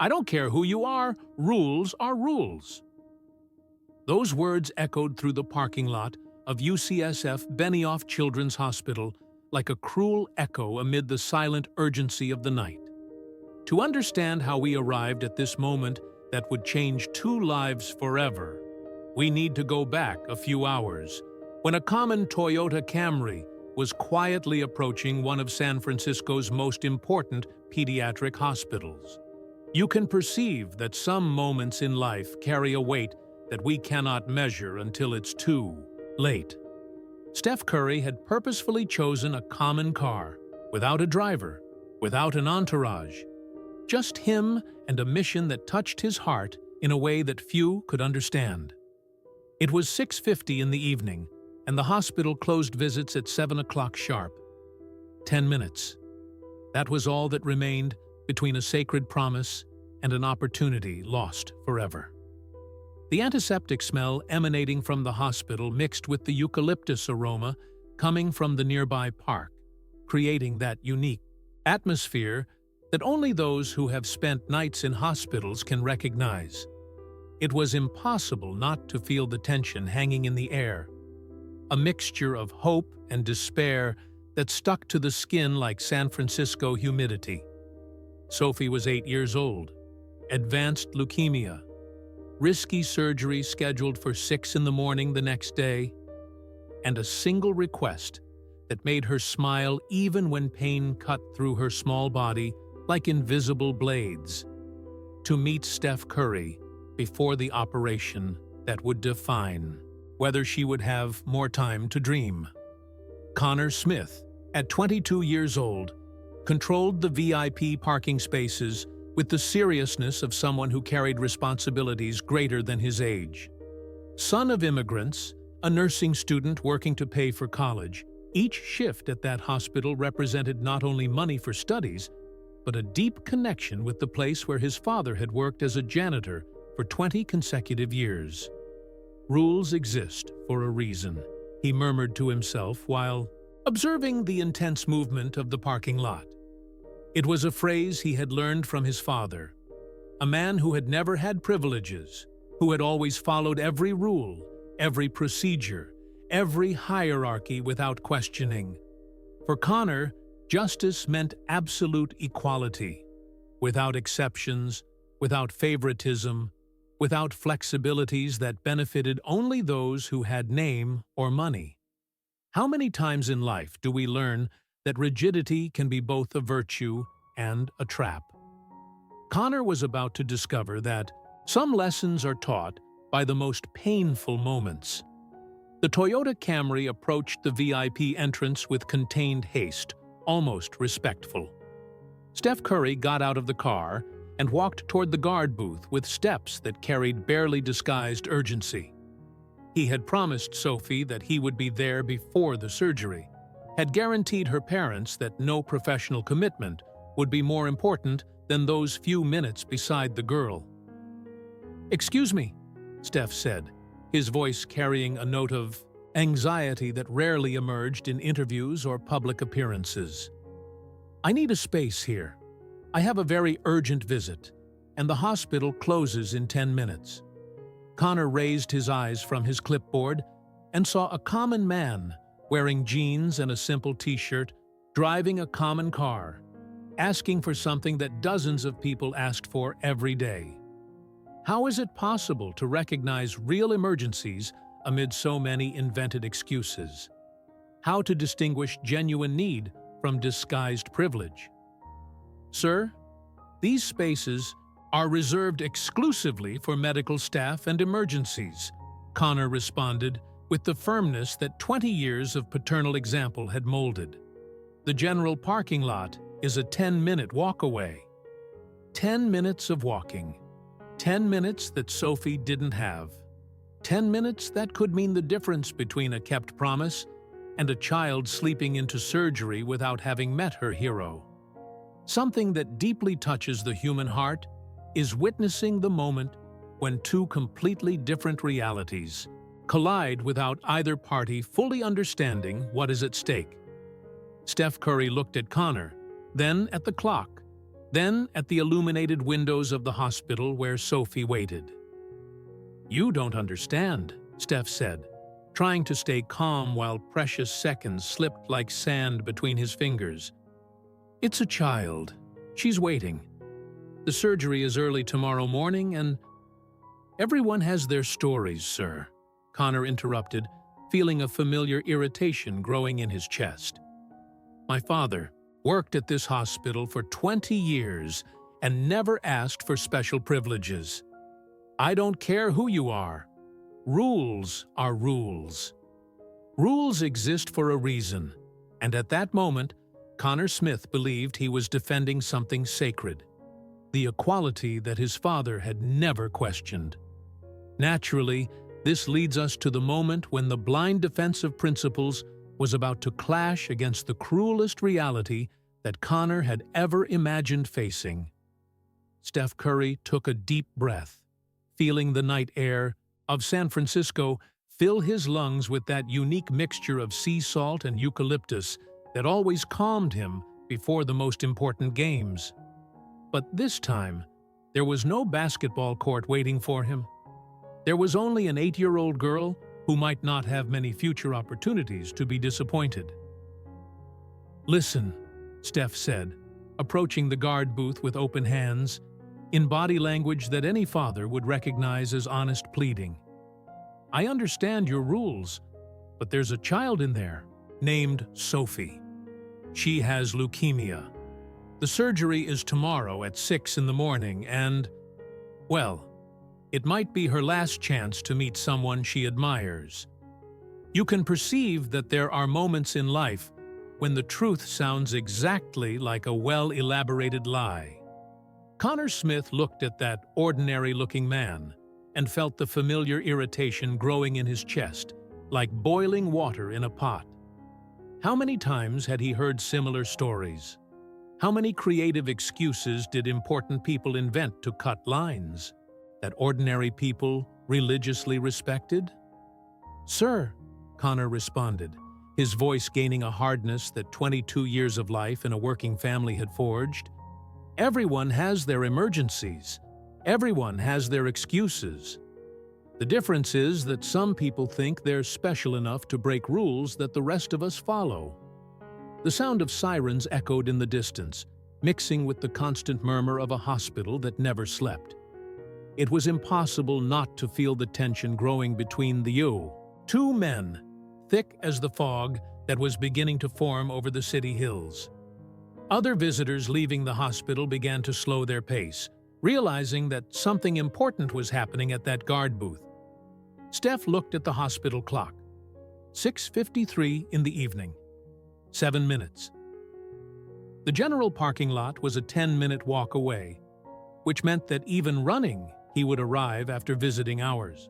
I don't care who you are, rules are rules. Those words echoed through the parking lot of UCSF Benioff Children's Hospital like a cruel echo amid the silent urgency of the night. To understand how we arrived at this moment that would change two lives forever, we need to go back a few hours, when a common Toyota Camry was quietly approaching one of San Francisco's most important pediatric hospitals. You can perceive that some moments in life carry a weight that we cannot measure until it's too late. Steph Curry had purposefully chosen a common car, without a driver, without an entourage, just him and a mission that touched his heart in a way that few could understand. It was 6:50 in the evening, and the hospital closed visits at 7 o'clock sharp. 10 minutes. That was all that remained between a sacred promise and an opportunity lost forever. The antiseptic smell emanating from the hospital mixed with the eucalyptus aroma coming from the nearby park, creating that unique atmosphere that only those who have spent nights in hospitals can recognize. It was impossible not to feel the tension hanging in the air, a mixture of hope and despair that stuck to the skin like San Francisco humidity. Sophie was 8 years old, advanced leukemia, risky surgery scheduled for 6 in the morning the next day, and a single request that made her smile even when pain cut through her small body like invisible blades: to meet Steph Curry before the operation that would define whether she would have more time to dream. Connor Smith, at 22 years old, controlled the VIP parking spaces with the seriousness of someone who carried responsibilities greater than his age. Son of immigrants, a nursing student working to pay for college, each shift at that hospital represented not only money for studies, but a deep connection with the place where his father had worked as a janitor for 20 consecutive years. Rules exist for a reason, he murmured to himself while observing the intense movement of the parking lot. It was a phrase he had learned from his father, a man who had never had privileges, who had always followed every rule, every procedure, every hierarchy without questioning. For Connor, justice meant absolute equality, without exceptions, without favoritism, without flexibilities that benefited only those who had name or money. How many times in life do we learn that rigidity can be both a virtue and a trap? Connor was about to discover that some lessons are taught by the most painful moments. The Toyota Camry approached the VIP entrance with contained haste, almost respectful. Steph Curry got out of the car and walked toward the guard booth with steps that carried barely disguised urgency. He had promised Sophie that he would be there before the surgery, had guaranteed her parents that no professional commitment would be more important than those few minutes beside the girl. "Excuse me," Steph said, his voice carrying a note of anxiety that rarely emerged in interviews or public appearances. "I need a space here. I have a very urgent visit, and the hospital closes in 10 minutes. Connor raised his eyes from his clipboard and saw a common man wearing jeans and a simple t-shirt, driving a common car, asking for something that dozens of people asked for every day. How is it possible to recognize real emergencies amid so many invented excuses? How to distinguish genuine need from disguised privilege? "Sir, these spaces are reserved exclusively for medical staff and emergencies," Connor responded with the firmness that 20 years of paternal example had molded. "The general parking lot is a 10-minute walk away." 10 minutes of walking. 10 minutes that Sophie didn't have. 10 minutes that could mean the difference between a kept promise and a child sleeping into surgery without having met her hero. Something that deeply touches the human heart is witnessing the moment when two completely different realities collide without either party fully understanding what is at stake. Steph Curry looked at Connor, then at the clock, then at the illuminated windows of the hospital where Sophie waited. "You don't understand," Steph said, trying to stay calm while precious seconds slipped like sand between his fingers. "It's a child. She's waiting. The surgery is early tomorrow morning and—" "Everyone has their stories, sir," Connor interrupted, feeling a familiar irritation growing in his chest. "My father worked at this hospital for 20 years and never asked for special privileges. I don't care who you are. Rules are rules. Rules exist for a reason, and at that moment, Connor Smith believed he was defending something sacred, the equality that his father had never questioned. Naturally, this leads us to the moment when the blind defense of principles was about to clash against the cruelest reality that Connor had ever imagined facing. Steph Curry took a deep breath, feeling the night air of San Francisco fill his lungs with that unique mixture of sea salt and eucalyptus that always calmed him before the most important games. But this time, there was no basketball court waiting for him. There was only an 8-year-old girl who might not have many future opportunities to be disappointed. "Listen," Steph said, approaching the guard booth with open hands, in body language that any father would recognize as honest pleading. "I understand your rules, but there's a child in there named Sophie. She has leukemia. The surgery is tomorrow at 6 in the morning and, well, it might be her last chance to meet someone she admires. You can perceive that there are moments in life when the truth sounds exactly like a well-elaborated lie." Connor Smith looked at that ordinary-looking man and felt the familiar irritation growing in his chest, like boiling water in a pot. How many times had he heard similar stories? How many creative excuses did important people invent to cut lines that ordinary people religiously respected? "Sir," Connor responded, his voice gaining a hardness that 22 years of life in a working family had forged. "Everyone has their emergencies. Everyone has their excuses. The difference is that some people think they're special enough to break rules that the rest of us follow." The sound of sirens echoed in the distance, mixing with the constant murmur of a hospital that never slept. It was impossible not to feel the tension growing between the two men, thick as the fog that was beginning to form over the city hills. Other visitors leaving the hospital began to slow their pace, realizing that something important was happening at that guard booth. Steph looked at the hospital clock. 6:53 in the evening. 7 minutes. The general parking lot was a 10-minute walk away, which meant that even running, he would arrive after visiting hours.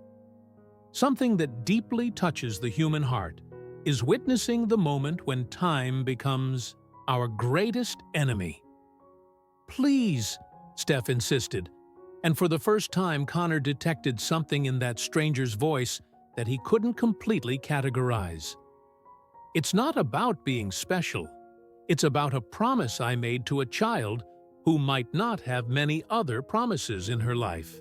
Something that deeply touches the human heart is witnessing the moment when time becomes our greatest enemy. "Please," Steph insisted, and for the first time Connor detected something in that stranger's voice that he couldn't completely categorize. "It's not about being special. It's about a promise I made to a child who might not have many other promises in her life."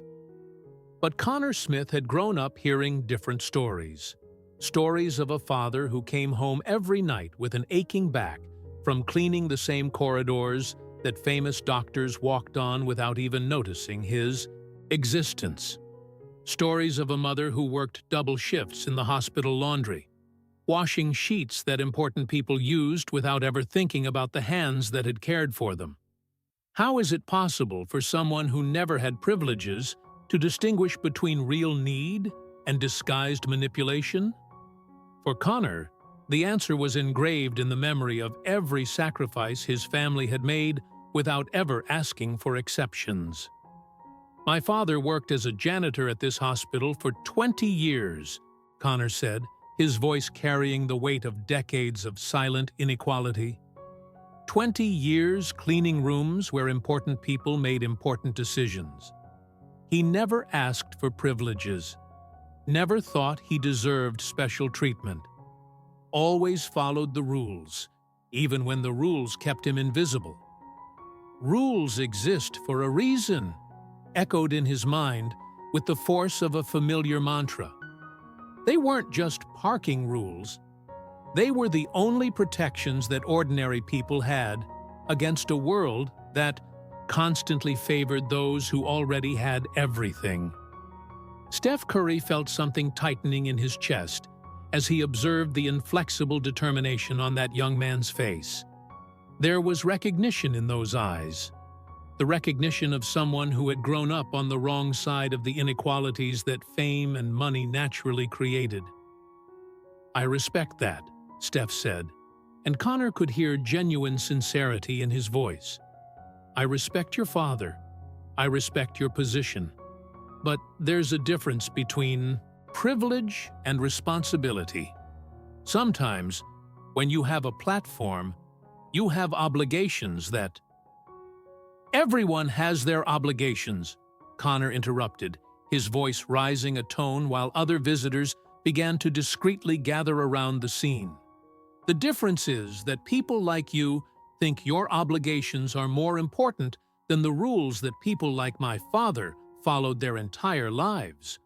But Connor Smith had grown up hearing different stories. Stories of a father who came home every night with an aching back from cleaning the same corridors that famous doctors walked on without even noticing his existence. Stories of a mother who worked double shifts in the hospital laundry, washing sheets that important people used without ever thinking about the hands that had cared for them. How is it possible for someone who never had privileges to distinguish between real need and disguised manipulation? For Connor, the answer was engraved in the memory of every sacrifice his family had made without ever asking for exceptions. "My father worked as a janitor at this hospital for 20 years, Connor said, his voice carrying the weight of decades of silent inequality. 20 years cleaning rooms where important people made important decisions. He never asked for privileges, never thought he deserved special treatment. Always followed the rules, even when the rules kept him invisible. "Rules exist for a reason," echoed in his mind with the force of a familiar mantra. They weren't just parking rules. They were the only protections that ordinary people had against a world that constantly favored those who already had everything. Steph Curry felt something tightening in his chest as he observed the inflexible determination on that young man's face. There was recognition in those eyes, the recognition of someone who had grown up on the wrong side of the inequalities that fame and money naturally created. "I respect that," Steph said, and Connor could hear genuine sincerity in his voice. "I respect your father. I respect your position. But there's a difference between privilege and responsibility. Sometimes, when you have a platform, you have obligations that—" "Everyone has their obligations," Connor interrupted, his voice rising a tone while other visitors began to discreetly gather around the scene. "The difference is that people like you think your obligations are more important than the rules that people like my father followed their entire lives.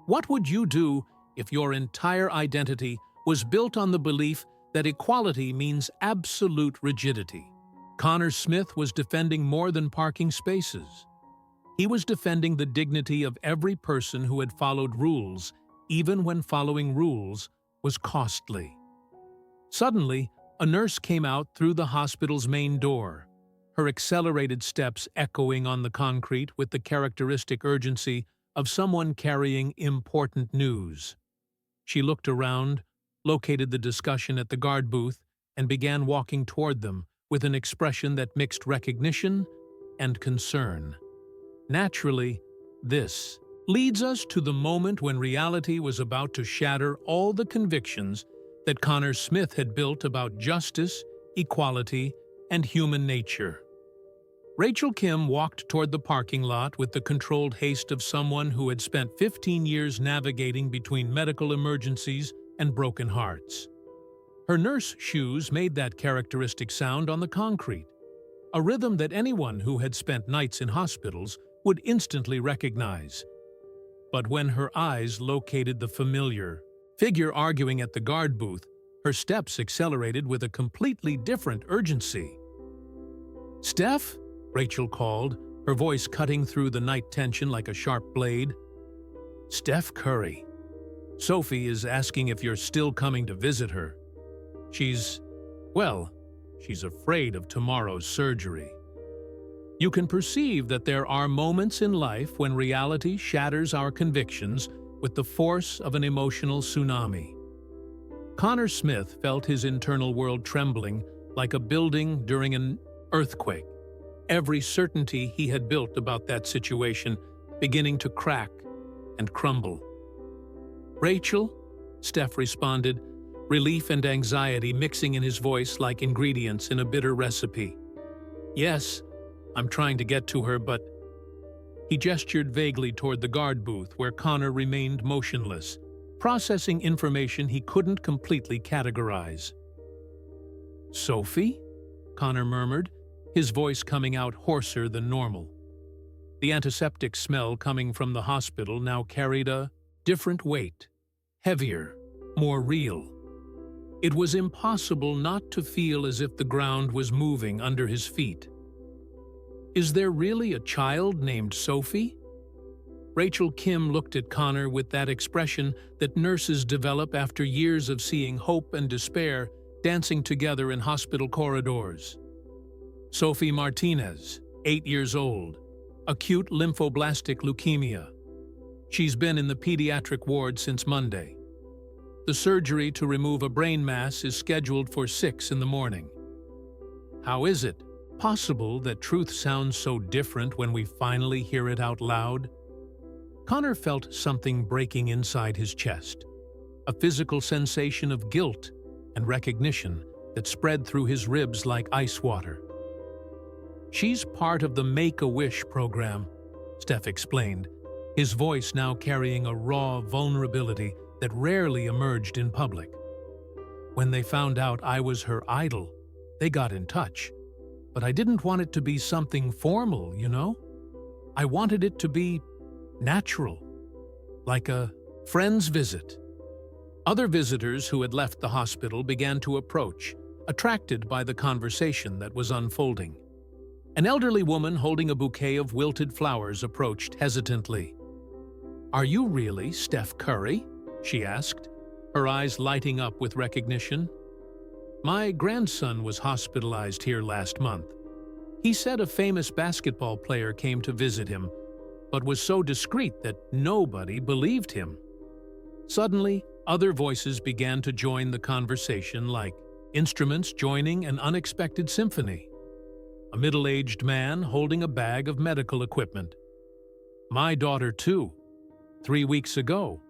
What would you do if your entire identity was built on the belief that equality means absolute rigidity?" Connor Smith was defending more than parking spaces. He was defending the dignity of every person who had followed rules, even when following rules was costly. Suddenly, a nurse came out through the hospital's main door, her accelerated steps echoing on the concrete with the characteristic urgency of someone carrying important news. She looked around, located the discussion at the guard booth, and began walking toward them with an expression that mixed recognition and concern. Naturally, this leads us to the moment when reality was about to shatter all the convictions that Connor Smith had built about justice, equality, and human nature. Rachel Kim walked toward the parking lot with the controlled haste of someone who had spent 15 years navigating between medical emergencies and broken hearts. Her nurse shoes made that characteristic sound on the concrete, a rhythm that anyone who had spent nights in hospitals would instantly recognize. But when her eyes located the familiar figure arguing at the guard booth, her steps accelerated with a completely different urgency. "Steph?" Rachel called, her voice cutting through the night tension like a sharp blade. "Steph Curry. Sophie is asking if you're still coming to visit her. She's afraid of tomorrow's surgery." You can perceive that there are moments in life when reality shatters our convictions with the force of an emotional tsunami. Connor Smith felt his internal world trembling like a building during an earthquake, every certainty he had built about that situation beginning to crack and crumble. "Rachel?" Steph responded, relief and anxiety mixing in his voice like ingredients in a bitter recipe. "Yes, I'm trying to get to her, but—" He gestured vaguely toward the guard booth where Connor remained motionless, processing information he couldn't completely categorize. "Sophie?" Connor murmured, his voice coming out hoarser than normal. The antiseptic smell coming from the hospital now carried a different weight, heavier, more real. It was impossible not to feel as if the ground was moving under his feet. Is there really a child named Sophie? Rachel Kim looked at Connor with that expression that nurses develop after years of seeing hope and despair dancing together in hospital corridors. Sophie Martinez, 8 years old, acute lymphoblastic leukemia. She's been in the pediatric ward since Monday. The surgery to remove a brain mass is scheduled for 6 in the morning. How is it possible that truth sounds so different when we finally hear it out loud? Connor felt something breaking inside his chest, a physical sensation of guilt and recognition that spread through his ribs like ice water. She's part of the Make-A-Wish program, Steph explained, his voice now carrying a raw vulnerability that rarely emerged in public. When they found out I was her idol, they got in touch. But I didn't want it to be something formal, you know? I wanted it to be natural, like a friend's visit. Other visitors who had left the hospital began to approach, attracted by the conversation that was unfolding. An elderly woman holding a bouquet of wilted flowers approached hesitantly. "Are you really Steph Curry?" she asked, her eyes lighting up with recognition. "My grandson was hospitalized here last month. He said a famous basketball player came to visit him, but was so discreet that nobody believed him." Suddenly, other voices began to join the conversation, like instruments joining an unexpected symphony. A middle-aged man holding a bag of medical equipment. "My daughter, too. 3 weeks ago.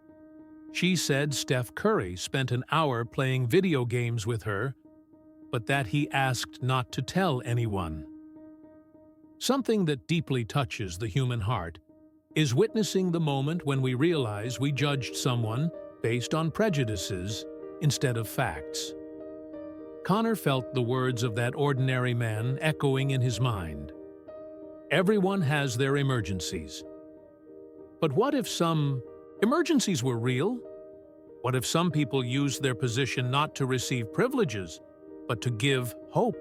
She said Steph Curry spent an hour playing video games with her, but that he asked not to tell anyone." Something that deeply touches the human heart is witnessing the moment when we realize we judged someone based on prejudices instead of facts. Connor felt the words of that ordinary man echoing in his mind. Everyone has their emergencies. But what if some emergencies were real? What if some people used their position not to receive privileges, but to give hope?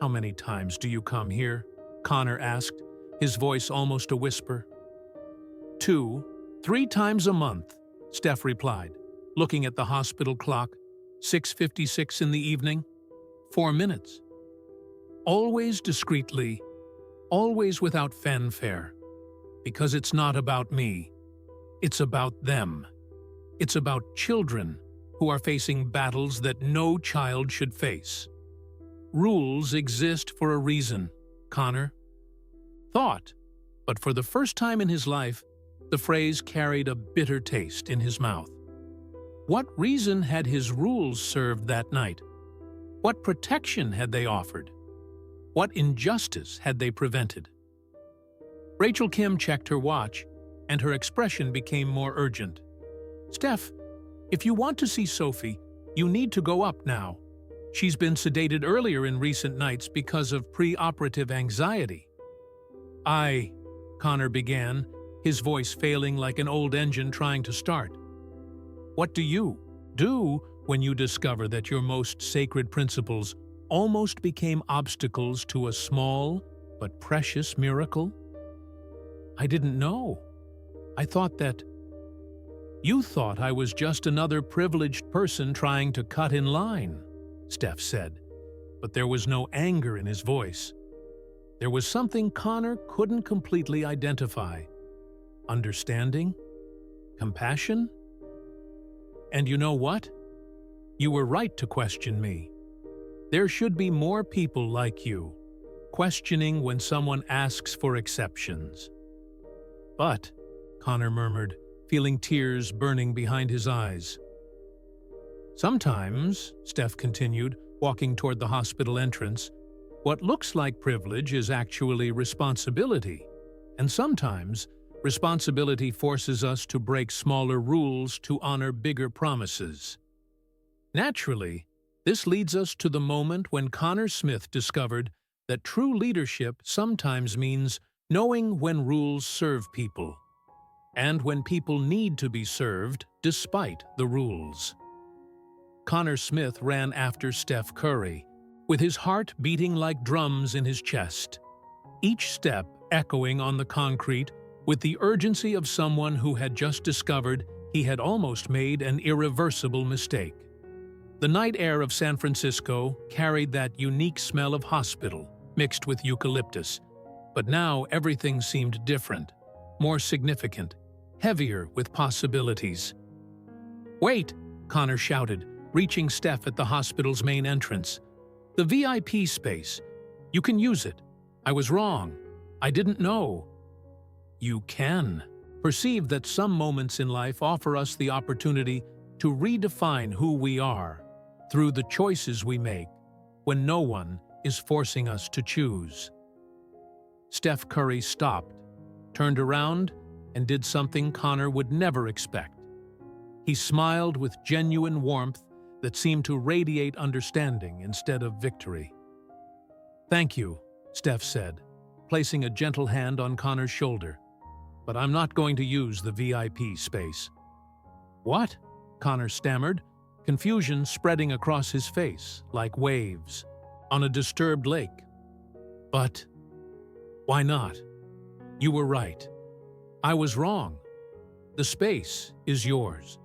"How many times do you come here?" Connor asked, his voice almost a whisper. 2, 3 times a month, Steph replied, looking at the hospital clock. 6:56 in the evening. 4 minutes. Always discreetly, always without fanfare. Because it's not about me. It's about them. It's about children who are facing battles that no child should face. Rules exist for a reason, Connor thought, but for the first time in his life, the phrase carried a bitter taste in his mouth. What reason had his rules served that night? What protection had they offered? What injustice had they prevented? Rachel Kim checked her watch, and her expression became more urgent. "Steph, if you want to see Sophie, you need to go up now. She's been sedated earlier in recent nights because of pre-operative anxiety." Connor began, his voice failing like an old engine trying to start. What do you do when you discover that your most sacred principles almost became obstacles to a small but precious miracle? "I didn't know. I thought that..." "You thought I was just another privileged person trying to cut in line," Steph said, but there was no anger in his voice. There was something Connor couldn't completely identify. Understanding? Compassion? "And you know what? You were right to question me. There should be more people like you, questioning when someone asks for exceptions." "But," Connor murmured, feeling tears burning behind his eyes. "Sometimes," Steph continued, walking toward the hospital entrance, "what looks like privilege is actually responsibility. And sometimes, responsibility forces us to break smaller rules to honor bigger promises." Naturally, this leads us to the moment when Connor Smith discovered that true leadership sometimes means knowing when rules serve people, and when people need to be served despite the rules. Connor Smith ran after Steph Curry, with his heart beating like drums in his chest, each step echoing on the concrete with the urgency of someone who had just discovered he had almost made an irreversible mistake. The night air of San Francisco carried that unique smell of hospital, mixed with eucalyptus, but now everything seemed different, more significant, heavier with possibilities. "Wait!" Connor shouted, reaching Steph at the hospital's main entrance. "The VIP space. You can use it. I was wrong. I didn't know." You can. Perceive that some moments in life offer us the opportunity to redefine who we are through the choices we make when no one is forcing us to choose. Steph Curry stopped, turned around, and did something Connor would never expect. He smiled with genuine warmth that seemed to radiate understanding instead of victory. "Thank you," Steph said, placing a gentle hand on Connor's shoulder. "But I'm not going to use the VIP space." "What?" Connor stammered, confusion spreading across his face like waves on a disturbed lake. "But why not? You were right. I was wrong. The space is yours."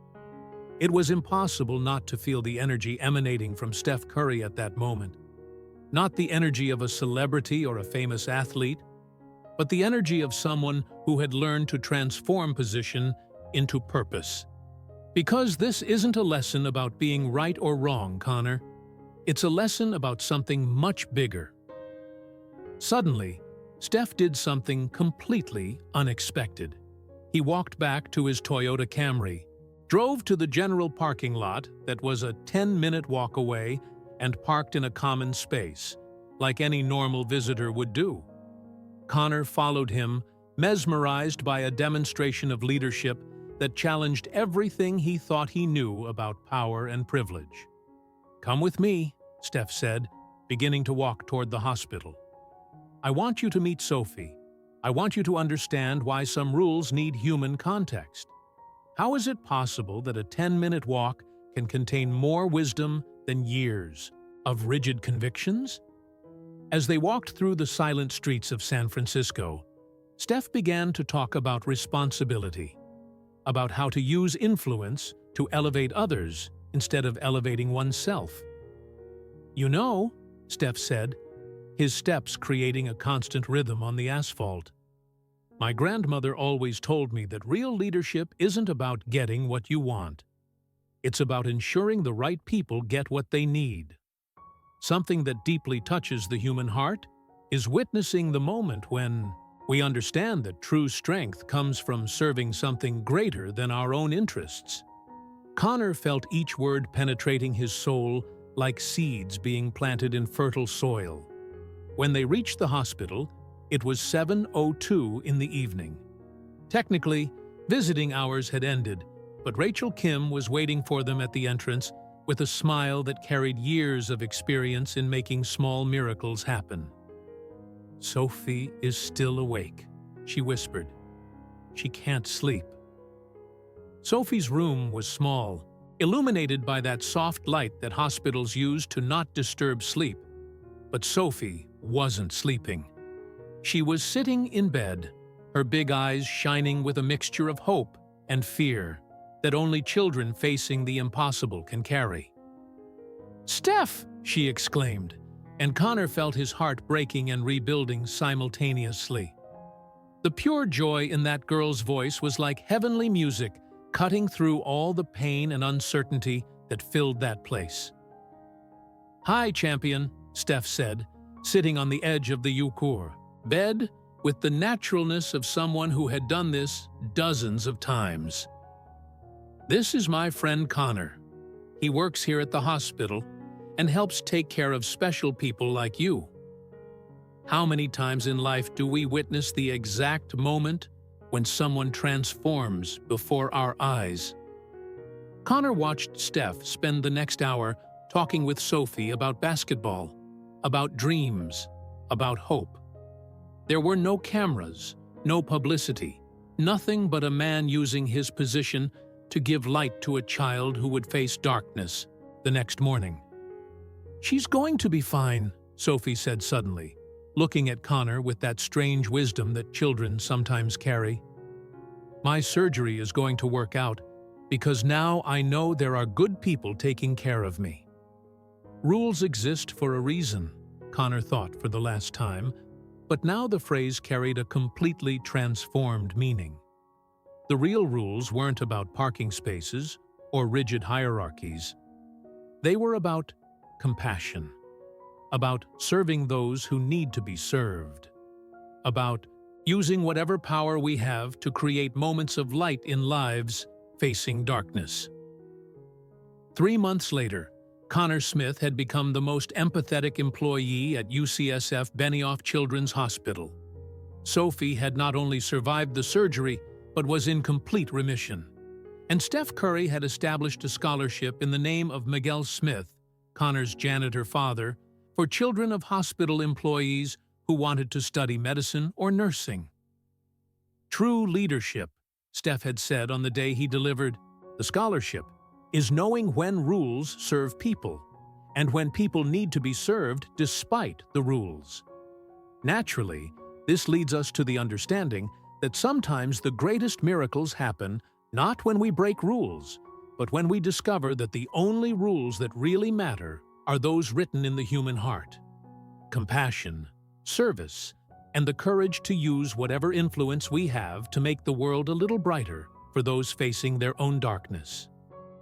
It was impossible not to feel the energy emanating from Steph Curry at that moment. Not the energy of a celebrity or a famous athlete, but the energy of someone who had learned to transform position into purpose. Because this isn't a lesson about being right or wrong, Connor. It's a lesson about something much bigger. Suddenly, Steph did something completely unexpected. He walked back to his Toyota Camry, drove to the general parking lot that was a 10-minute walk away, and parked in a common space, like any normal visitor would do. Connor followed him, mesmerized by a demonstration of leadership that challenged everything he thought he knew about power and privilege. "Come with me," Steph said, beginning to walk toward the hospital. "I want you to meet Sophie. I want you to understand why some rules need human context. How is it possible that a 10-minute walk can contain more wisdom than years of rigid convictions?" As they walked through the silent streets of San Francisco, Steph began to talk about responsibility, about how to use influence to elevate others instead of elevating oneself. "You know," Steph said, his steps creating a constant rhythm on the asphalt, "my grandmother always told me that real leadership isn't about getting what you want. It's about ensuring the right people get what they need. Something that deeply touches the human heart is witnessing the moment when we understand that true strength comes from serving something greater than our own interests." Connor felt each word penetrating his soul like seeds being planted in fertile soil. When they reached the hospital, it was 7:02 in the evening. Technically, visiting hours had ended, but Rachel Kim was waiting for them at the entrance with a smile that carried years of experience in making small miracles happen. "Sophie is still awake," she whispered. "She can't sleep." Sophie's room was small, illuminated by that soft light that hospitals use to not disturb sleep. But Sophie wasn't sleeping. She was sitting in bed, her big eyes shining with a mixture of hope and fear that only children facing the impossible can carry. "Steph!" she exclaimed, and Connor felt his heart breaking and rebuilding simultaneously. The pure joy in that girl's voice was like heavenly music, cutting through all the pain and uncertainty that filled that place. "Hi, champion," Steph said, sitting on the edge of the Eucor bed with the naturalness of someone who had done this dozens of times. "This is my friend Connor. He works here at the hospital and helps take care of special people like you. How many times in life do we witness the exact moment when someone transforms before our eyes?" Connor watched Steph spend the next hour talking with Sophie about basketball, about dreams, about hope. There were no cameras, no publicity, nothing but a man using his position to give light to a child who would face darkness the next morning. "She's going to be fine," Sophie said suddenly, looking at Connor with that strange wisdom that children sometimes carry. "My surgery is going to work out because now I know there are good people taking care of me." Rules exist for a reason, Connor thought for the last time, but now the phrase carried a completely transformed meaning. The real rules weren't about parking spaces or rigid hierarchies. They were about compassion, about serving those who need to be served, about using whatever power we have to create moments of light in lives facing darkness. 3 months later, Connor Smith had become the most empathetic employee at UCSF Benioff Children's Hospital. Sophie had not only survived the surgery, but was in complete remission. And Steph Curry had established a scholarship in the name of Miguel Smith, Connor's janitor father, for children of hospital employees who wanted to study medicine or nursing. True leadership, Steph had said on the day he delivered the scholarship, is knowing when rules serve people and when people need to be served despite the rules. Naturally, this leads us to the understanding that sometimes the greatest miracles happen not when we break rules, but when we discover that the only rules that really matter are those written in the human heart. Compassion, service, and the courage to use whatever influence we have to make the world a little brighter for those facing their own darkness.